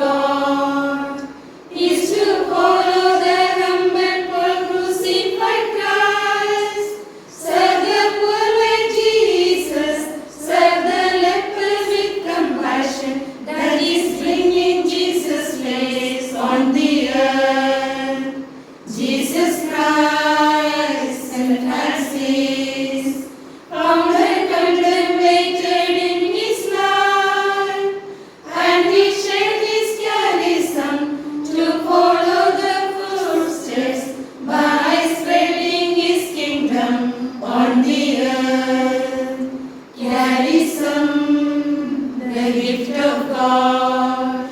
God is to follow the humble poor crucified Christ. Serve the poor like Jesus, serve the lepers with compassion. That is bringing Jesus' place on the earth. Jesus Christ and Francis found and contemplated in his life, and he shared his charism to follow the footsteps by spreading his kingdom on the earth. Charism, the gift of God,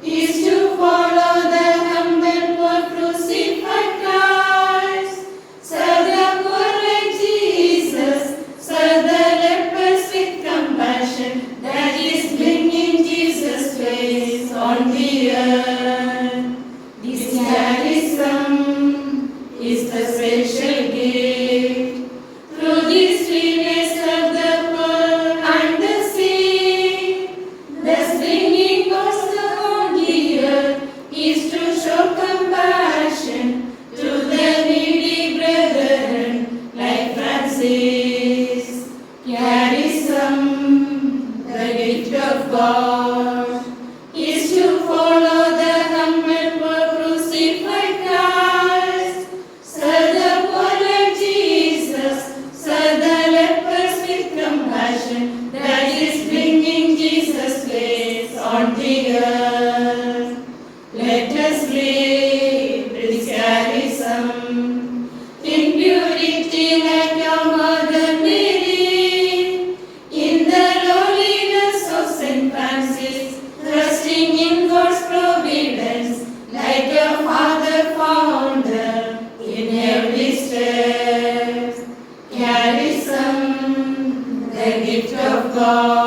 is to follow the humble poor crucified Christ. Serve the poor like Jesus, serve the lepers with compassion. That is bringing Jesus' place on the earth. This charism is the special gift. Through this we may serve the poor and the sick. Thus bringing gospel on the earth is to show compassion to the needy brethren like Francis. Charism, the gift of God, is to follow the humble poor crucified Christ. Serve the poor like Jesus, serve the lepers with compassion. That is bringing Jesus' place on the earth. Let us live this charism in purity like your mother Mary, in the lowliness of Saint Francis, trusting in God's providence like your father founder in every step. Charism, the gift of God.